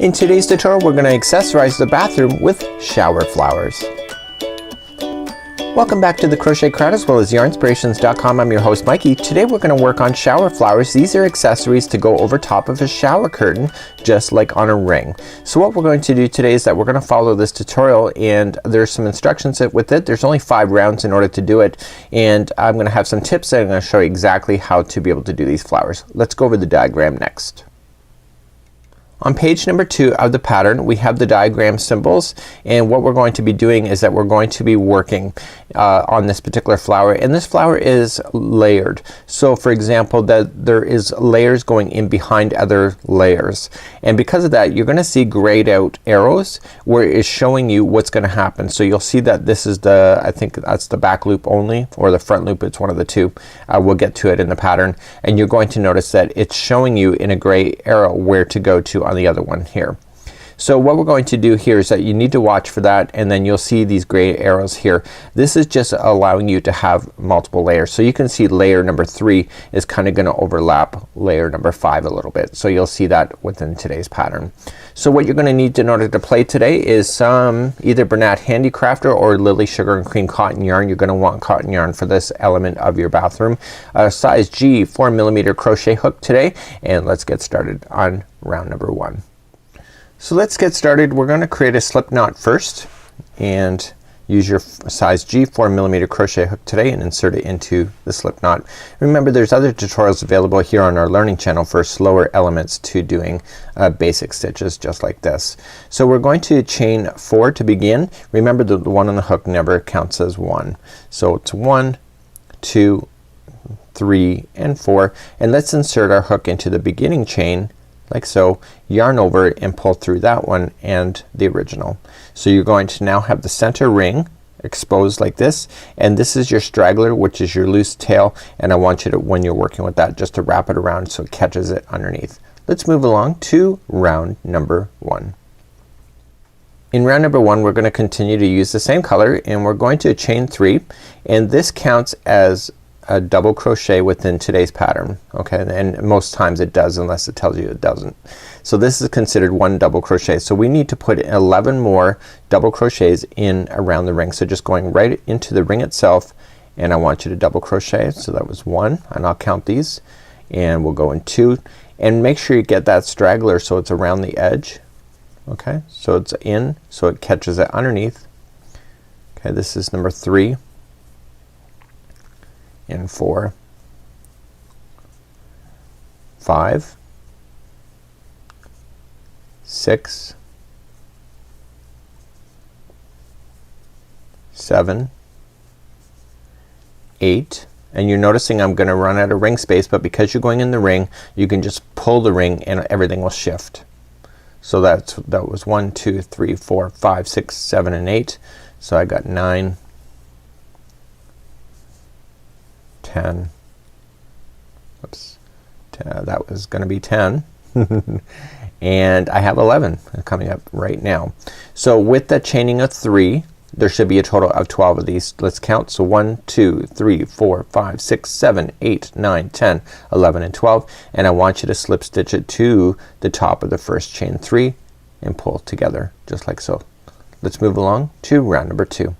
In today's tutorial, we're going to accessorize the bathroom with shower flowers. Welcome back to the Crochet Crowd as well as yarnspirations.com. I'm your host Mikey. Today we're going to work on shower flowers. These are accessories to go over top of a shower curtain, just like on a ring. So what we're going to do today is that we're going to follow this tutorial, and there's some instructions with it. There's only 5 rounds in order to do it, and I'm going to have some tips that I'm going to show you exactly how to be able to do these flowers. Let's go over the diagram next. On page number 2 of the pattern, we have the diagram symbols, and what we're going to be doing is that we're going to be working on this particular flower, and this flower is layered. So for example, that there is layers going in behind other layers, and because of that you're gonna see grayed out arrows where it is showing you what's gonna happen. So you'll see that this is the, I think that's the back loop only, or the front loop, it's one of the two. We'll get to it in the pattern, and you're going to notice that it's showing you in a gray arrow where to go to on the other one here. So what we're going to do here is that you need to watch for that, and then you'll see these gray arrows here. This is just allowing you to have multiple layers. So you can see layer number 3 is kind of going to overlap layer number 5 a little bit. So you'll see that within today's pattern. So what you're going to need in order to play today is some either Bernat Handicrafter or Lily Sugar and Cream cotton yarn. You're going to want cotton yarn for this element of your bathroom. Size G 4mm crochet hook today, and let's get started on round number 1. So let's get started. We're going to create a slip knot first, and use your size G 4mm crochet hook today and insert it into the slip knot. Remember, there's other tutorials available here on our learning channel for slower elements to doing basic stitches just like this. So we're going to chain 4 to begin. Remember, the one on the hook never counts as 1. So it's 1, 2, 3, and 4, and let's insert our hook into the beginning chain like so, yarn over it and pull through that one and the original. So you're going to now have the center ring exposed like this, and this is your straggler, which is your loose tail, and I want you to, when you're working with that, just to wrap it around so it catches it underneath. Let's move along to round number 1. In round number 1 we're going to continue to use the same color, and we're going to chain 3, and this counts as a double crochet within today's pattern. Okay, and most times it does unless it tells you it doesn't. So this is considered 1 double crochet. So we need to put 11 more double crochets in around the ring. So just going right into the ring itself, and I want you to double crochet. So that was 1, and I'll count these, and we'll go in 2, and make sure you get that straggler so it's around the edge. Okay, so it's in so it catches it underneath. Okay, this is number 3 and 4, 5, 6, 7, 8, and you're noticing I'm gonna run out of ring space, but because you're going in the ring you can just pull the ring and everything will shift. So that was 1, 2, 3, 4, 5, 6, 7, and 8. So I got 9, 10, oops, that was gonna be 10 and I have 11 coming up right now. So with the chaining of 3 there should be a total of 12 of these. Let's count. So 1, 2, 3, 4, 5, 6, 7, 8, 9, 10, 11, and 12, and I want you to slip stitch it to the top of the first chain 3 and pull together just like so. Let's move along to round number 2.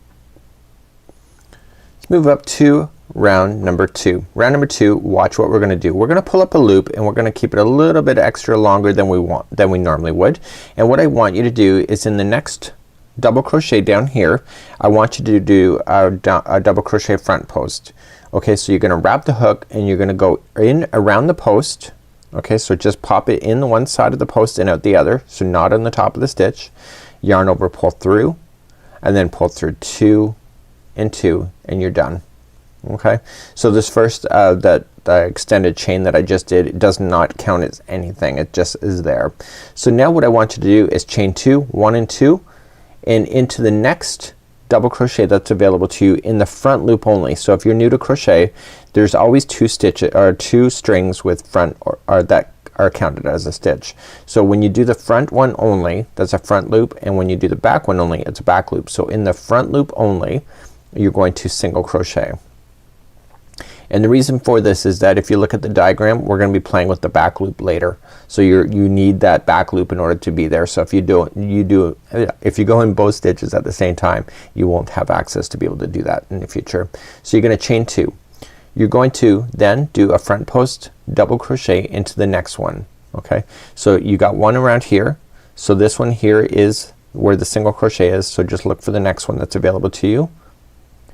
Let's move up to round number 2. Round number 2, watch what we're gonna do. We're gonna pull up a loop, and we're gonna keep it a little bit extra longer than we normally would. And what I want you to do is in the next double crochet down here, I want you to do a double crochet front post. Okay, so you're gonna wrap the hook and you're gonna go in around the post. Okay, so just pop it in the one side of the post and out the other, so not on the top of the stitch. Yarn over, pull through, and then pull through 2 and 2, and you're done. Okay, so this first the extended chain that I just did, it does not count as anything, it just is there. So now what I want you to do is chain 2, 1 and 2, and into the next double crochet that's available to you in the front loop only. So if you're new to crochet, there's always 2 stitches or 2 strings with front or that are counted as a stitch. So when you do the front one only, that's a front loop, and when you do the back one only, it's a back loop. So in the front loop only, you're going to single crochet. And the reason for this is that if you look at the diagram, we're gonna be playing with the back loop later. So you need that back loop in order to be there. So if you go in both stitches at the same time, you won't have access to be able to do that in the future. So you're gonna chain 2. You're going to then do a front post double crochet into the next one. Okay, so you got one around here. So this one here is where the single crochet is, so just look for the next one that's available to you.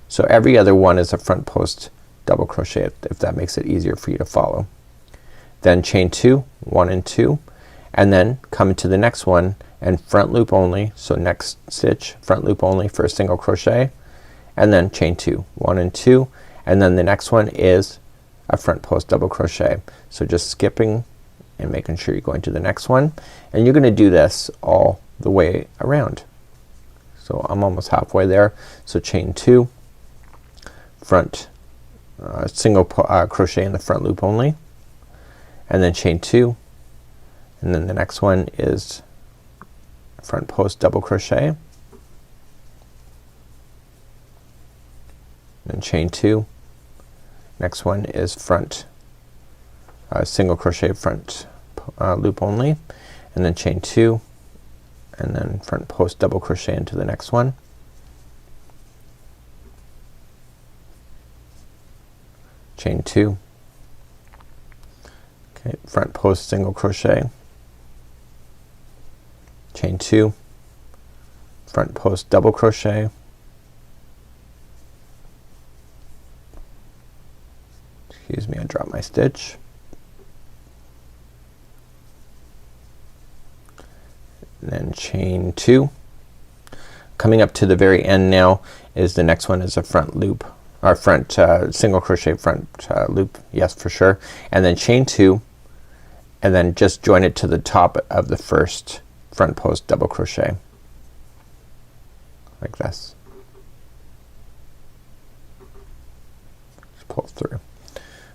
So every other one is a front post double crochet, if that makes it easier for you to follow. Then chain 2, 1 and 2, and then come into the next one and front loop only. So next stitch front loop only for a single crochet, and then chain 2, 1 and 2, and then the next one is a front post double crochet. So just skipping and making sure you're going to the next one, and you're gonna do this all the way around. So I'm almost halfway there. So chain 2, front single crochet in the front loop only, and then chain 2, and then the next one is front post double crochet, and chain 2, next one is front single crochet front loop only, and then chain 2, and then front post double crochet into the next one, chain 2, okay, front post single crochet, chain 2, front post double crochet, excuse me, I dropped my stitch, and then chain 2. Coming up to the very end now is the next one is a front loop, or front single crochet front loop, yes for sure, and then chain 2, and then just join it to the top of the first front post double crochet like this. Just pull through.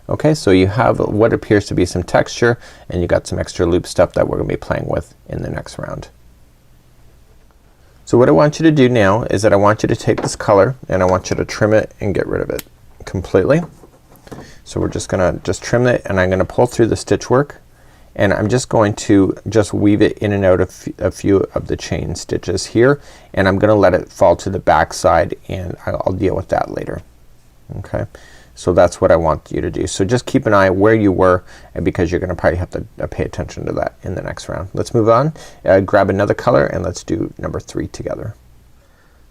Okay, so you have what appears to be some texture, and you got some extra loop stuff that we're gonna be playing with in the next round. So what I want you to do now is that I want you to take this color and I want you to trim it and get rid of it completely. So we're just gonna trim it, and I'm gonna pull through the stitch work, and I'm just going to weave it in and out of a few of the chain stitches here, and I'm gonna let it fall to the back side, and I'll deal with that later. Okay, so that's what I want you to do. So just keep an eye where you were, and because you're gonna probably have to pay attention to that in the next round. Let's move on. Grab another color and let's do number 3 together.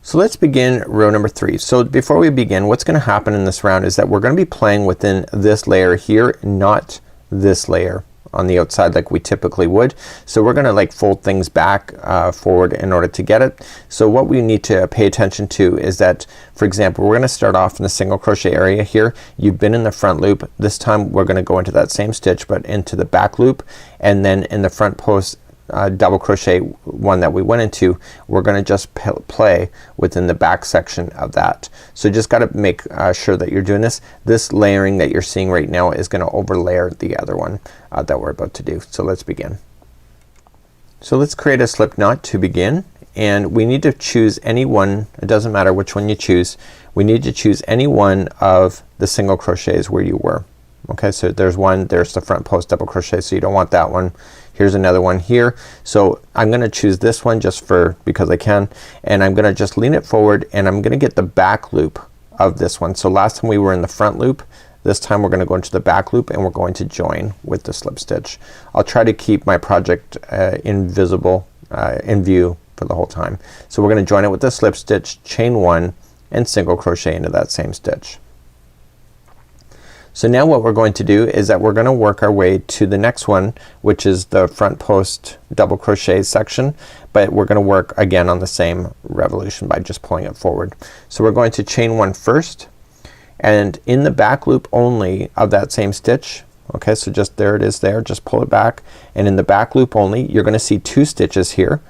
So let's begin row number 3. So before we begin, what's gonna happen in this round is that we're gonna be playing within this layer here, not this layer on the outside like we typically would. So we're gonna like fold things back forward in order to get it. So what we need to pay attention to is that, for example, we're gonna start off in the single crochet area here. You've been in the front loop. This time we're gonna go into that same stitch but into the back loop, and then in the front post double crochet one that we went into, we're gonna just play within the back section of that. So just gotta make sure that you're doing this. This layering that you're seeing right now is gonna overlayer the other one that we're about to do. So let's begin. So let's create a slip knot to begin, and we need to choose any one. It doesn't matter which one you choose. We need to choose any one of the single crochets where you were. Okay, so there's one, there's the front post double crochet, so you don't want that one. Here's another one here. So I'm gonna choose this one just because I can, and I'm gonna just lean it forward, and I'm gonna get the back loop of this one. So last time we were in the front loop. This time we're gonna go into the back loop, and we're going to join with the slip stitch. I'll try to keep my project invisible in view for the whole time. So we're gonna join it with the slip stitch, chain 1, and single crochet into that same stitch. So now what we're going to do is that we're gonna work our way to the next one, which is the front post double crochet section, but we're gonna work again on the same revolution by just pulling it forward. So we're going to chain 1 first, and in the back loop only of that same stitch, okay, so just there it is there, just pull it back, and in the back loop only you're gonna see 2 stitches here.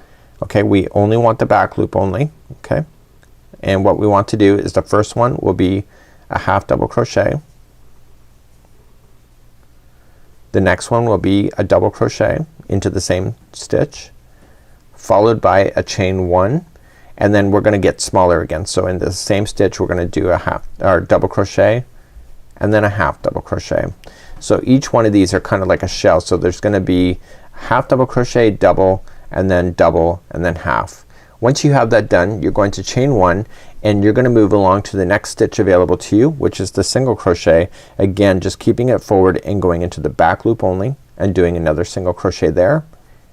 Okay, we only want the back loop only. Okay, and what we want to do is the first one will be a half double crochet. The next one will be a double crochet into the same stitch, followed by a chain 1, and then we're gonna get smaller again. So in the same stitch we're gonna do a half or double crochet and then a half double crochet. So each one of these are kind of like a shell, so there's gonna be half double crochet, double, and then half. Once you have that done, you're going to chain one and you're gonna move along to the next stitch available to you, which is the single crochet. Again, just keeping it forward and going into the back loop only and doing another single crochet there,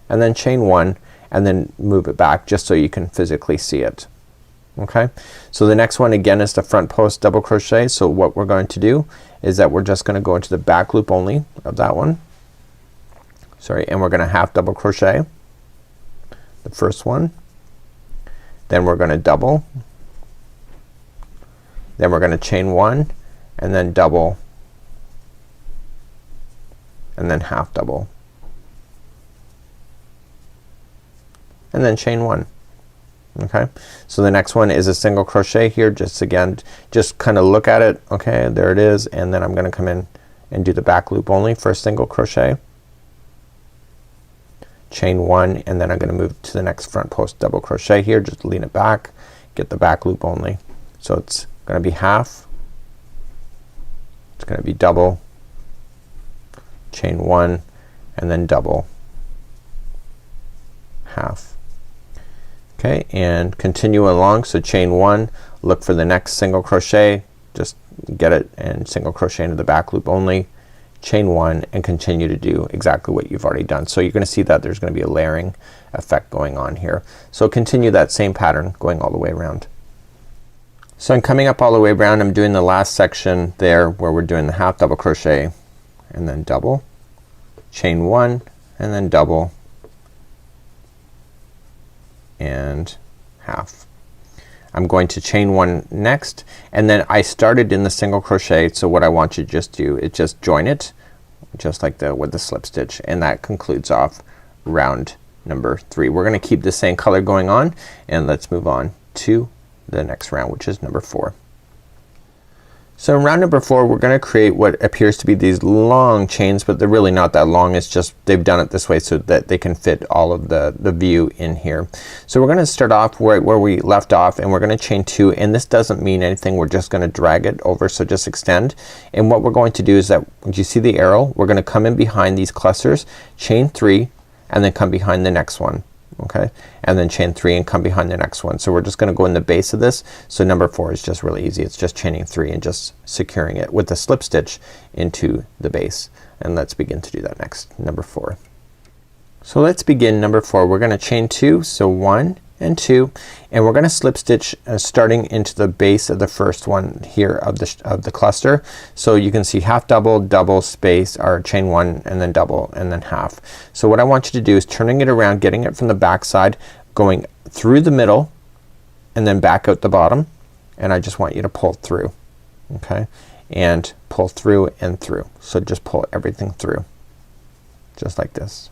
and then chain one and then move it back just so you can physically see it. Okay, so the next one again is the front post double crochet. So what we're going to do is that we're just gonna go into the back loop only of that one, sorry, and we're gonna half double crochet the first one, then we're gonna double, then we're gonna chain one and then double and then half double and then chain one. Okay, so the next one is a single crochet here. Just again, just kind of look at it. Okay, there it is, and then I'm gonna come in and do the back loop only for a single crochet, chain one, and then I'm gonna move to the next front post double crochet here. Just lean it back, get the back loop only. So it's gonna be half, it's gonna be double, chain one, and then double, half. Okay, and continue along. So chain one, look for the next single crochet, just get it and single crochet into the back loop only, chain one, and continue to do exactly what you've already done. So you're gonna see that there's gonna be a layering effect going on here. So continue that same pattern going all the way around. So I'm coming up all the way around. I'm doing the last section there where we're doing the half double crochet and then double, chain one, and then double and half. I'm going to chain one next, and then I started in the single crochet, so what I want you to just do is just join it just like with the slip stitch, and that concludes off round number 3. We're gonna keep the same color going on, and let's move on to the next round, which is number 4. So in round number 4 we're gonna create what appears to be these long chains, but they're really not that long. It's just they've done it this way so that they can fit all of the view in here. So we're gonna start off where we left off, and we're gonna chain 2, and this doesn't mean anything. We're just gonna drag it over, so just extend. And what we're going to do is that, do you see the arrow? We're gonna come in behind these clusters, chain 3, and then come behind the next one. Okay, and then chain 3 and come behind the next one. So we're just gonna go in the base of this. So number 4 is just really easy. It's just chaining 3 and just securing it with a slip stitch into the base. And let's begin to do that next, number 4. So let's begin number 4. We're gonna chain 2, so 1 and 2, and we're gonna slip stitch starting into the base of the first one here of the cluster. So you can see half double, double, space, or chain 1 and then double and then half. So what I want you to do is turning it around, getting it from the back side, going through the middle and then back out the bottom, and I just want you to pull through. Okay, and pull through and through. So just pull everything through just like this.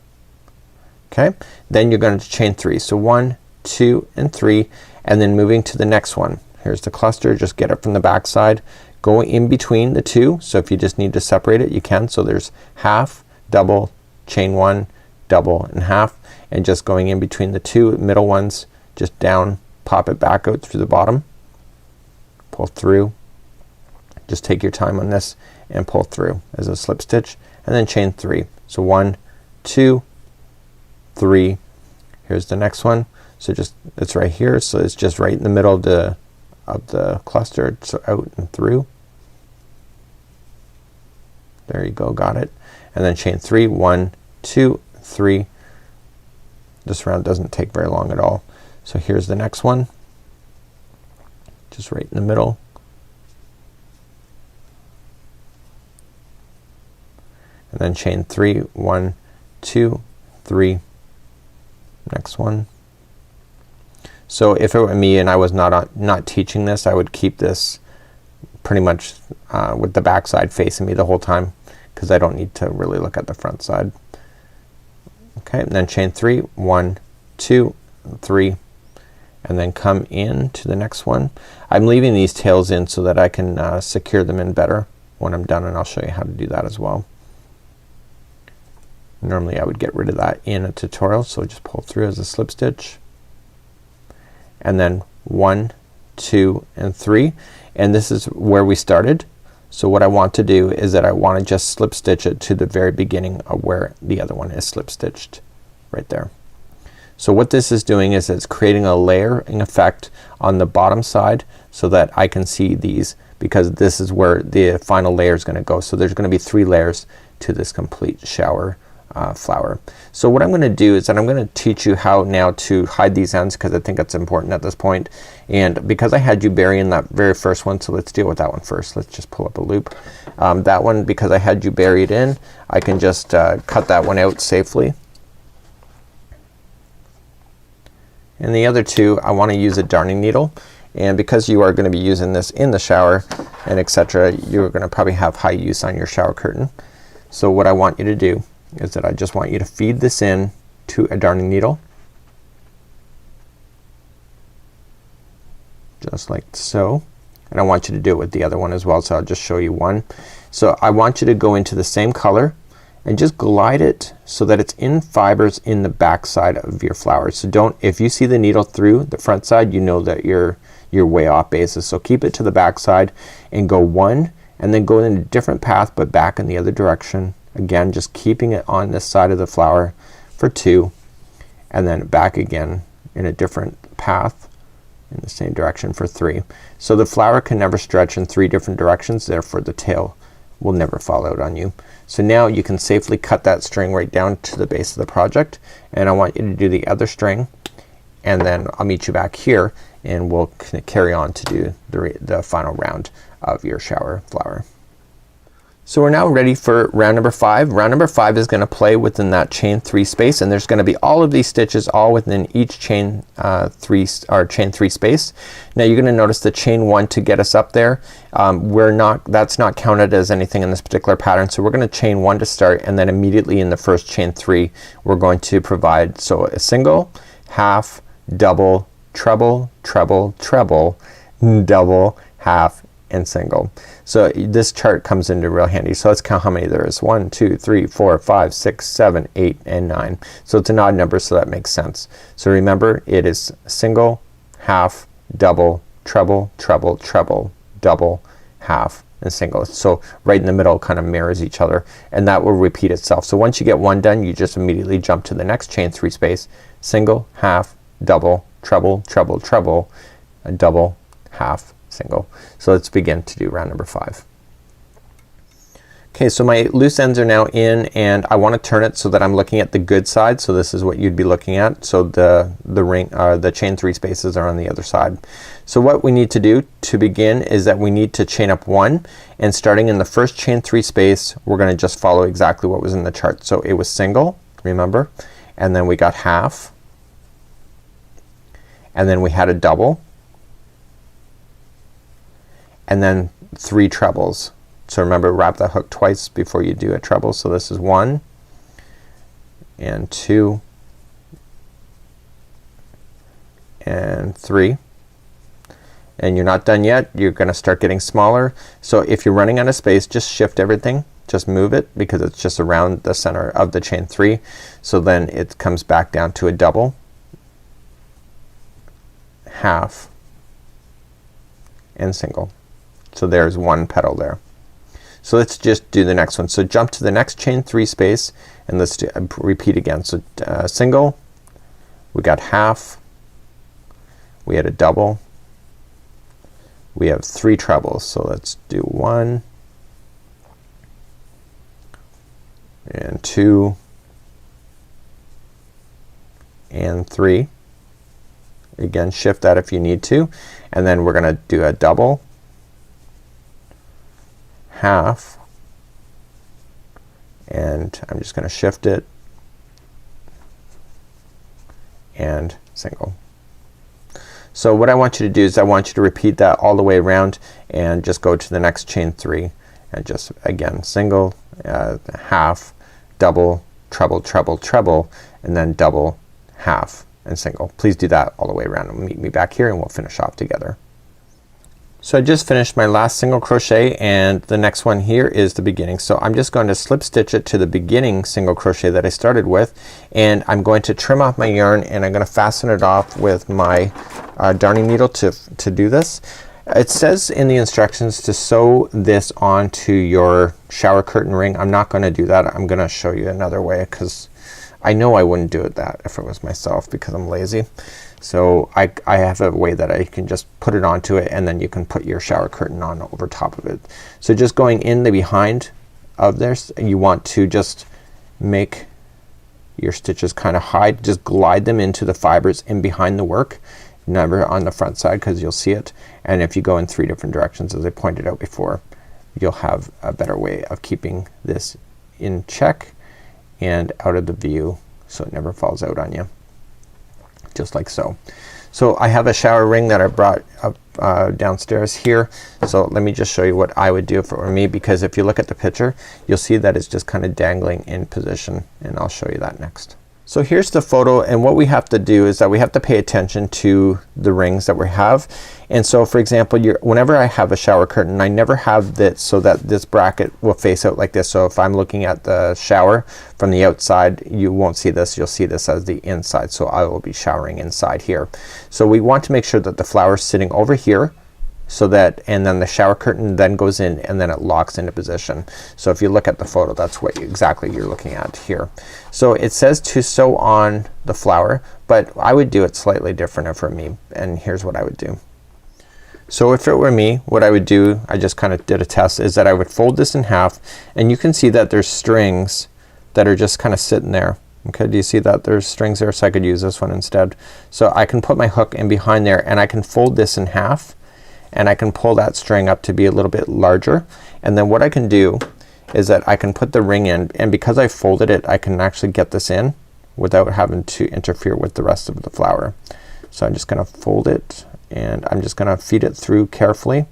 Okay, then you're going to chain 3. So 1, 2 and 3, and then moving to the next one. Here's the cluster. Just get it from the back side, go in between the two. So if you just need to separate it, you can. So there's half, double, chain 1, double, and half, and just going in between the two middle ones, just down, pop it back out through the bottom, pull through. Just take your time on this and pull through as a slip stitch, and then chain 3. So 1, 2, 3. Here's the next one. So just, it's right here, so it's just right in the middle of the cluster. So out and through. There you go, got it. And then chain 3, 1, 2, 3. This round doesn't take very long at all. So here's the next one, just right in the middle. And then chain 3, 1, 2, 3. Next one. So if it were me and I was not teaching this, I would keep this pretty much with the back side facing me the whole time, because I don't need to really look at the front side. Okay, and then chain 3, 1, 2, 3, and then come in to the next one. I'm leaving these tails in so that I can secure them in better when I'm done, and I'll show you how to do that as well. Normally I would get rid of that in a tutorial, so just pull through as a slip stitch, and then 1, 2 and 3, and this is where we started. So what I want to do is that I want to just slip stitch it to the very beginning of where the other one is slip stitched right there. So what this is doing is it's creating a layering effect on the bottom side so that I can see these, because this is where the final layer is gonna go. So there's gonna be 3 layers to this complete shower flower. So what I'm gonna do is that I'm gonna teach you how now to hide these ends, because I think it's important at this point. And because I had you bury in that very first one, so let's deal with that one first. Let's just pull up a loop. That one, because I had you buried in, I can just cut that one out safely. And the other 2, I want to use a darning needle, and because you are going to be using this in the shower and etc., you're going to probably have high use on your shower curtain. So what I want you to do is that I just want you to feed this in to a darning needle, just like so, and I want you to do it with the other one as well, so I'll just show you one. So I want you to go into the same color and just glide it so that it's in fibers in the back side of your flowers. So don't, if you see the needle through the front side, you know that you're way off basis. So keep it to the back side and go 1 and then go in a different path but back in the other direction. Again, just keeping it on this side of the flower for 2 and then back again in a different path in the same direction for 3. So the flower can never stretch in 3 different directions, therefore the tail will never fall out on you. So now you can safely cut that string right down to the base of the project, and I want you to do the other string, and then I'll meet you back here and we'll carry on to do the final round of your shower flower. So we're now ready for round number 5. Round number 5 is gonna play within that chain 3 space, and there's gonna be all of these stitches all within each chain 3 space. Now you're gonna notice the chain 1 to get us up there. That's not counted as anything in this particular pattern, so we're gonna chain 1 to start, and then immediately in the first chain 3 we're going to provide so a single, half, double, treble, treble, treble, double, half, and single. So this chart comes into real handy. So let's count how many there is. 1, 2, 3, 4, 5, 6, 7, 8, and 9. So it's an odd number, so that makes sense. So remember, it is single, half, double, treble, treble, treble, double, half, and single. So right in the middle kind of mirrors each other, and that will repeat itself. So once you get one done, you just immediately jump to the next chain 3 space, single, half, double, treble, treble, treble, and double, half, single. So let's begin to do round number 5. Okay, so my loose ends are now in, and I want to turn it so that I'm looking at the good side. So this is what you'd be looking at. So the chain 3 spaces are on the other side. So what we need to do to begin is that we need to chain up 1, and starting in the first chain 3 space we're gonna just follow exactly what was in the chart. So it was single, remember, and then we got half, and then we had a double, and then 3 trebles. So remember, wrap the hook twice before you do a treble. So this is 1 and 2 and 3, and you're not done yet. You're gonna start getting smaller. So if you're running out of space, just shift everything, just move it, because it's just around the center of the chain 3. So then it comes back down to a double, half, and single. So there's 1 petal there. So let's just do the next one. So jump to the next chain 3 space, and let's do, repeat again. So single, we got half, we had a double, we have 3 trebles. So let's do 1 and 2 and 3. Again, shift that if you need to, and then we're gonna do a double, half, and I'm just gonna shift it, and single. So what I want you to do is I want you to repeat that all the way around, and just go to the next chain 3 and just again single, half, double, treble, treble, treble, and then double, half, and single. Please do that all the way around, and meet me back here and we'll finish off together. So I just finished my last single crochet, and the next one here is the beginning. So I'm just going to slip stitch it to the beginning single crochet that I started with, and I'm going to trim off my yarn, and I'm gonna fasten it off with my darning needle to do this. It says in the instructions to sew this onto your shower curtain ring. I'm not gonna do that. I'm gonna show you another way because I know I wouldn't do it that if it was myself because I'm lazy. So I have a way that I can just put it onto it and then you can put your shower curtain on over top of it. So just going in the behind of this, you want to just make your stitches kind of hide. Just glide them into the fibers in behind the work, never on the front side because you'll see it. And if you go in 3 different directions as I pointed out before, you'll have a better way of keeping this in check and out of the view so it never falls out on you. Just like so. So I have a shower ring that I brought up downstairs here. So let me just show you what I would do if it were me, because if you look at the picture you'll see that it's just kind of dangling in position, and I'll show you that next. So here's the photo, and what we have to do is that we have to pay attention to the rings that we have. And so for example, whenever I have a shower curtain, I never have that so that this bracket will face out like this. So if I'm looking at the shower from the outside, you won't see this, you'll see this as the inside. So I will be showering inside here. So we want to make sure that the flower is sitting over here, so that, and then the shower curtain then goes in and then it locks into position. So if you look at the photo, that's what exactly you're looking at here. So it says to sew on the flower, but I would do it slightly different if it were me, and here's what I would do. So if it were me, what I would do, I just kind of did a test, is that I would fold this in half, and you can see that there's strings that are just kind of sitting there. Okay, do you see that there's strings there? So I could use this one instead. So I can put my hook in behind there and I can fold this in half, and I can pull that string up to be a little bit larger, and then what I can do is that I can put the ring in, and because I folded it I can actually get this in without having to interfere with the rest of the flower. So I'm just gonna fold it and I'm just gonna feed it through carefully.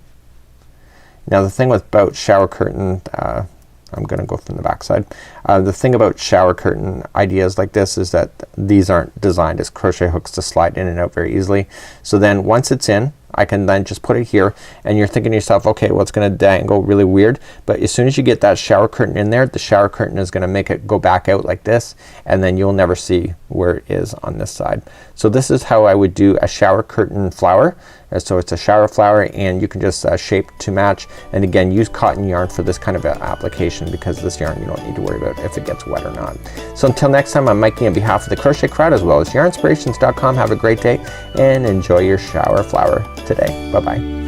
Now the thing about shower curtain, I'm gonna go from the back side. The thing about shower curtain ideas like this is that these aren't designed as crochet hooks to slide in and out very easily. So then once it's in, I can then just put it here, and you're thinking to yourself, okay, well it's gonna dangle really weird, but as soon as you get that shower curtain in there, the shower curtain is gonna make it go back out like this, and then you'll never see where it is on this side. So this is how I would do a shower curtain flower. So it's a shower flower, and you can just shape to match, and again use cotton yarn for this kind of application, because this yarn you don't need to worry about if it gets wet or not. So until next time, I'm Mikey on behalf of the Crochet Crowd as well as yarnspirations.com. Have a great day and enjoy your shower flower today. Bye bye.